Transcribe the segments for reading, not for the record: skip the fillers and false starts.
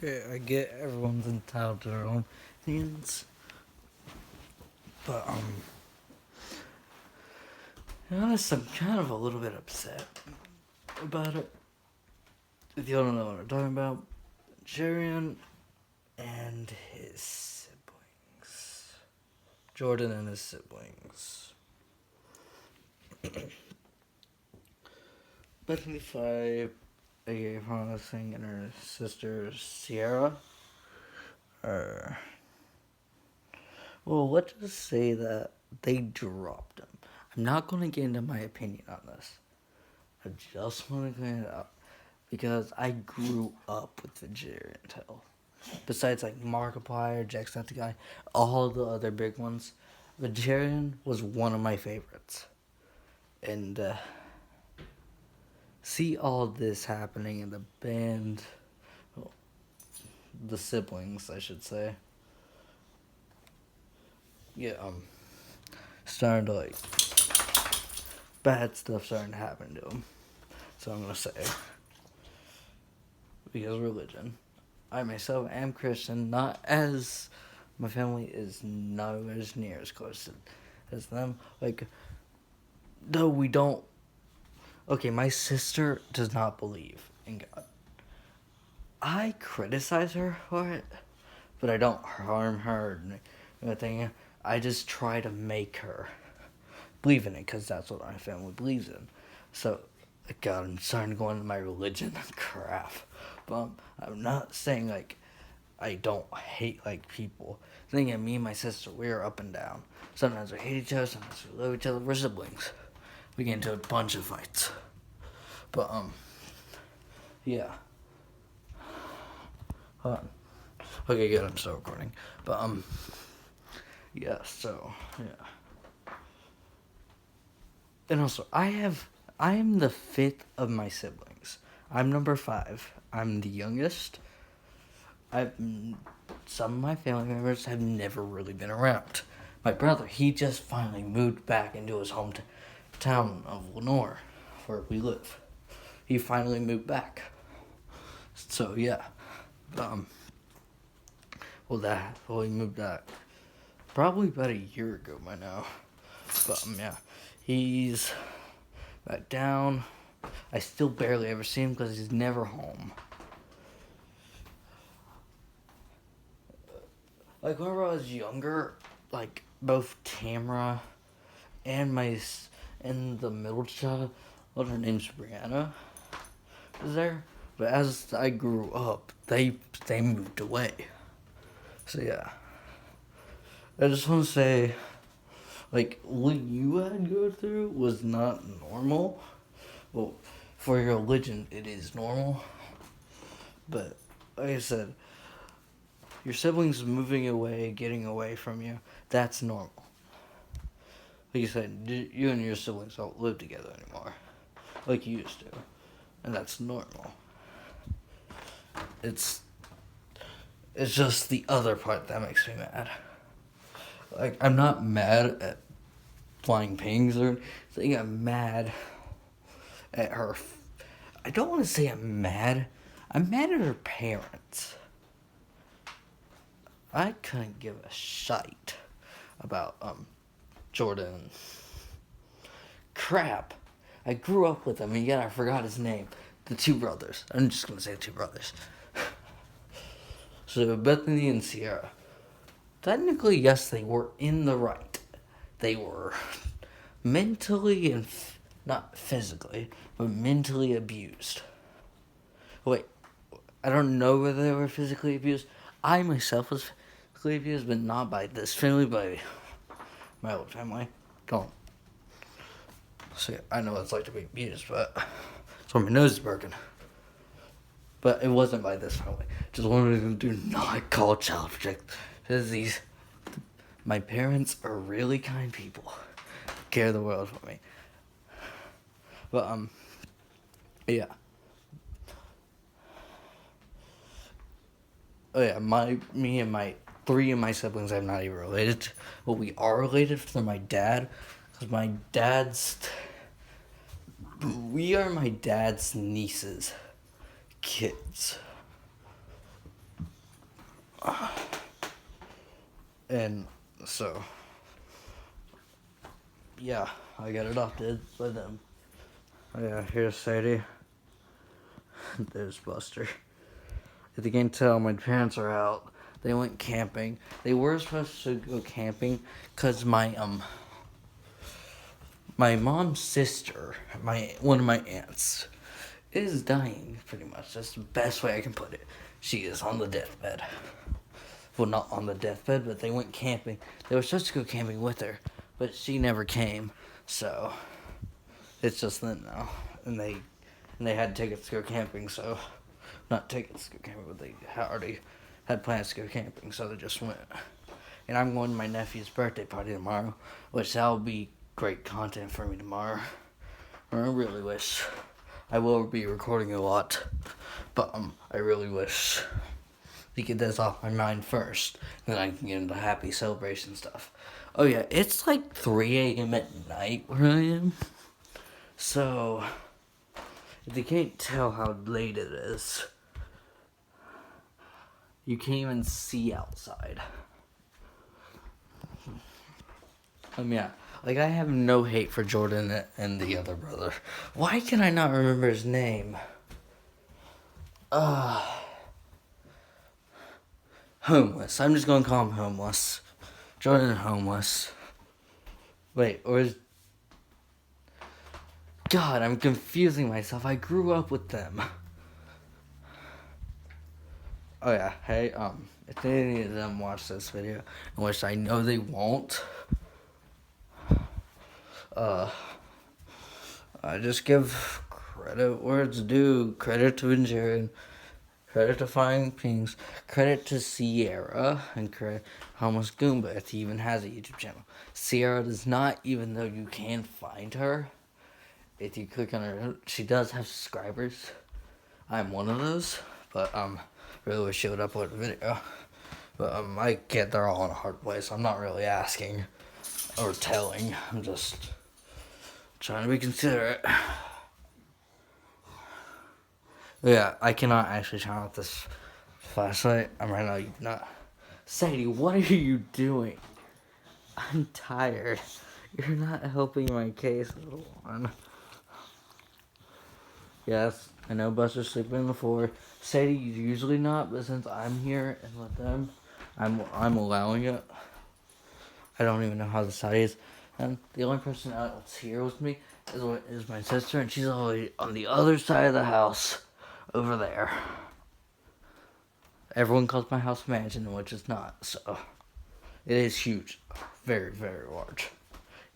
Okay, I get everyone's entitled to their own opinions, but to be honest, I'm kind of a little bit upset about it. If you don't know what I'm talking about, Jarian and his siblings, Jordan and his siblings. Bethany 5, a.k.a. Promising, and her sister Sierra well, let's just say that they dropped him. I'm not going to get into my opinion on this. I just want to clean it up because I grew up with Venturiantale. Besides like Markiplier, Jacksepticeye, all the other big ones, Venturian was one of my favorites. And see all this happening in the band, well, the siblings, I should say. Yeah, starting to like bad stuff starting to happen to him. So I'm gonna say because religion. I myself am Christian, not as my family is nowhere near as close as them. Like, no, we don't. Okay, my sister does not believe in God. I criticize her for it, but I don't harm her or anything. I just try to make her believe in it because that's what my family believes in. So, God, I'm starting to go into my religion crap. But I'm not saying like I don't hate like people. I think me and my sister, we're up and down. Sometimes we hate each other, sometimes we love each other. We're siblings. We get into a bunch of fights. But yeah. Hold on. Okay, good. I'm still recording. But yeah. So yeah. And also, I am the fifth of my siblings. I'm number 5. I'm the youngest. Some of my family members have never really been around. My brother, he just finally moved back into his hometown of Lenore, where we live. He finally moved back. So yeah, he moved back probably about a year ago by now. But yeah, he's back down. I still barely ever see him because he's never home. Like whenever I was younger, like both Tamara and the middle child, well, her name's Brianna, was there. But as I grew up, they moved away. So yeah, I just want to say, like what you had to go through was not normal. Well, for your religion, it is normal. But like I said, your siblings moving away, getting away from you, that's normal. Like you said, you and your siblings don't live together anymore, like you used to, and that's normal. It's just the other part that makes me mad. Like I'm not mad at flying pings or anything. I'm mad at her. I don't want to say I'm mad. I'm mad at her parents. I couldn't give a shite about Jordan. Crap. I grew up with him and yet I forgot his name. The two brothers. I'm just gonna say the two brothers. So Bethany and Sierra. Technically, yes, they were in the right. They were mentally and not physically, but mentally abused. Wait, I don't know whether they were physically abused. I myself was physically abused, but not by this family, by my old family. Don't. See, I know what it's like to be abused, but that's why my nose is broken. But it wasn't by this family. Just wanted to do not call child protect. Because my parents are really kind people. Care the world for me. But, yeah. Oh yeah, me and my 3 of my siblings I'm not even related to. Well, we are related to my dad. Because we are my dad's nieces. Kids. And so, yeah, I got adopted by them. Oh yeah, here's Sadie. There's Buster. If you can't tell, my parents are out. They went camping. They were supposed to go camping because my mom's sister, one of my aunts, is dying pretty much. That's the best way I can put it. She is on the deathbed. Well, not on the deathbed, but they went camping. They were supposed to go camping with her, but she never came. So it's just them now, and they had tickets to go camping. So not tickets to go camping, but they already had plans to go camping. So they just went. And I'm going to my nephew's birthday party tomorrow, which that'll be great content for me tomorrow. I really wish. I will be recording a lot, but I really wish to get this off my mind first, then I can get into happy celebration stuff. Oh yeah, it's like 3 a.m. at night where I am, so if you can't tell how late it is, you can't even see outside. Yeah, like I have no hate for Jordan and the other brother. Why can I not remember his name? Homeless. I'm just gonna call him Homeless. Jordan Homeless. Wait, or is... God, I'm confusing myself. I grew up with them. Oh yeah, hey, if any of them watch this video, which I know they won't, I just give credit where it's due. Credit to Venturiantale, credit to Flying Pings, credit to Sierra, and credit Homeless Goomba if he even has a YouTube channel. Sierra does not, even though you can find her. If you click on her, she does have subscribers. I'm one of those, but really wish she would upload a video. But I get they're all in a hard place. I'm not really asking or telling. I'm just trying to be considerate. Yeah, I cannot actually turn off this flashlight. I'm right now not. Sadie, what are you doing? I'm tired. You're not helping my case, little one. Yes, I know Buster's sleeping on the floor. Sadie's usually not, but since I'm here and with them, I'm allowing it. I don't even know how the side is. And the only person else here with me is my sister, and she's always on the other side of the house, over there. Everyone calls my house mansion, which is not, so it is huge. Very, very large.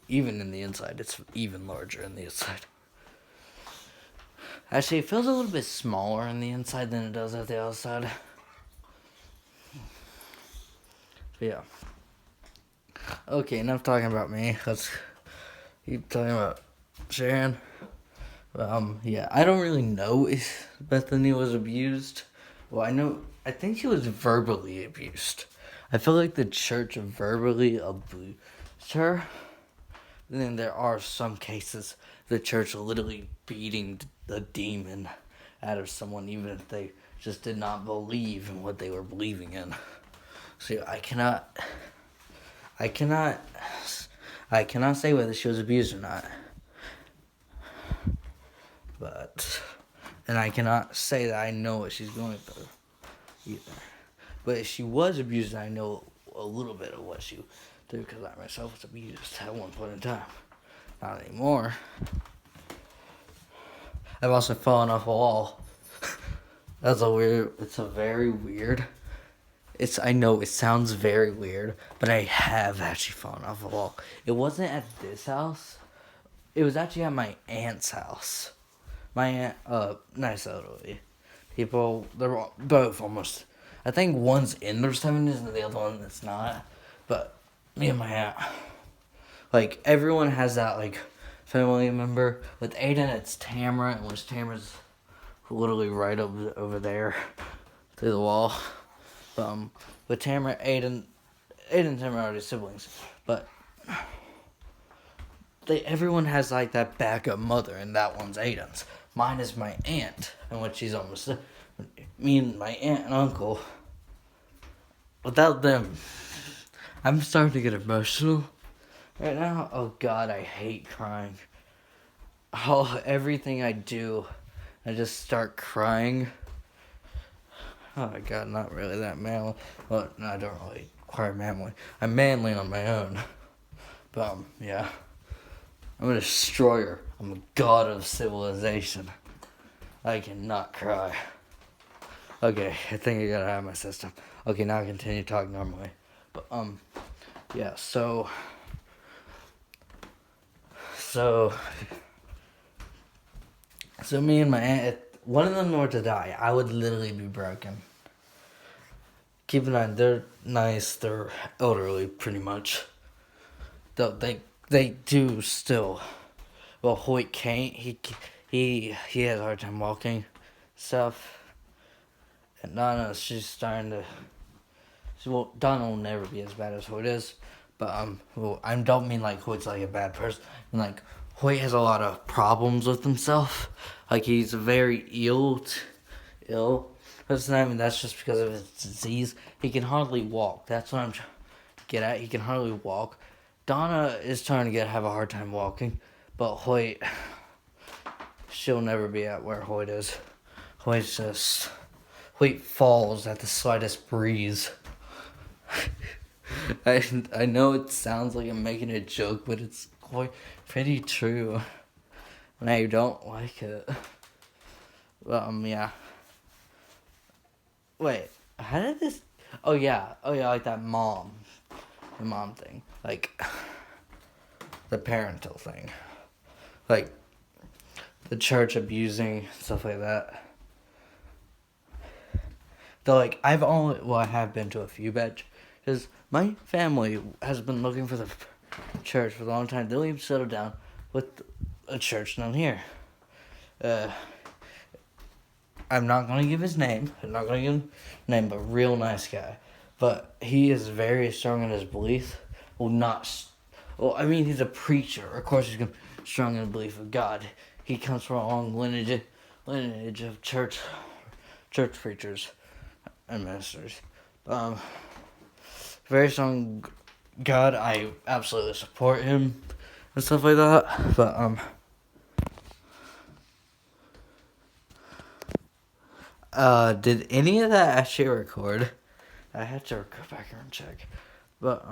Even in the inside, it's even larger in the inside. Actually, it feels a little bit smaller on the inside than it does at the outside. But yeah. Okay, enough talking about me. Let's keep talking about Sharon. Yeah, I don't really know if Bethany was abused. Well, I think she was verbally abused. I feel like the church verbally abused her. And then there are some cases the church literally beating the demon out of someone, even if they just did not believe in what they were believing in. So I cannot say whether she was abused or not. And I cannot say that I know what she's going through either. But if she was abused, I know a little bit of what she went through, because I myself was abused at one point in time. Not anymore. I've also fallen off a wall. I know it sounds very weird, but I have actually fallen off a wall. It wasn't at this house. It was actually at my aunt's house. My aunt, nice elderly people. They're both almost, I think one's in their 70s and the other one is not. But me and my aunt, like, everyone has that, like, family member. With Aiden, it's Tamara, and which Tamara's literally right over there through the wall. With Tamara, Aiden and Tamara are already siblings, but everyone has like that backup mother, and that one's Aiden's. Mine is my aunt, and when she's almost me and my aunt and uncle without them, I'm starting to get emotional right now. Oh God, I hate crying. Oh, everything I do, I just start crying. Oh my God, not really that manly. Well, no, I don't really cry manly. I'm manly on my own. But yeah, I'm a destroyer. I'm a god of civilization. I cannot cry. Okay, I think I got it out of my system. Okay, now I continue talking normally. But yeah. So me and my aunt, if one of them were to die, I would literally be broken. Keep in mind, they're nice. They're elderly, pretty much. Though they do still. Well, Hoyt can't. He has a hard time walking, stuff. And Donna, she's starting to. Well, Donna will never be as bad as Hoyt is, but well, I don't mean like Hoyt's like a bad person. I mean, like Hoyt has a lot of problems with himself. Like he's very ill. But I mean, that's just because of his disease. He can hardly walk. That's what I'm trying to get at. He can hardly walk. Donna is trying to have a hard time walking, but Hoyt, she'll never be at where Hoyt is. Hoyt falls at the slightest breeze. I know it sounds like I'm making a joke, but it's quite pretty true. And I don't like it. But yeah. Wait, how did this? Oh yeah, like that the mom thing, like the parental thing, like the church abusing stuff like that. Though, like I have been to a few bad because my family has been looking for the church for a long time. They'll even settle down with a church down here. I'm not gonna give his name. I'm not gonna give him name, but real nice guy. But he is very strong in his belief. I mean, he's a preacher. Of course, he's strong in the belief of God. He comes from a long lineage of church preachers and ministers. Very strong God. I absolutely support him and stuff like that. But did any of that actually record? I had to go back here and check. But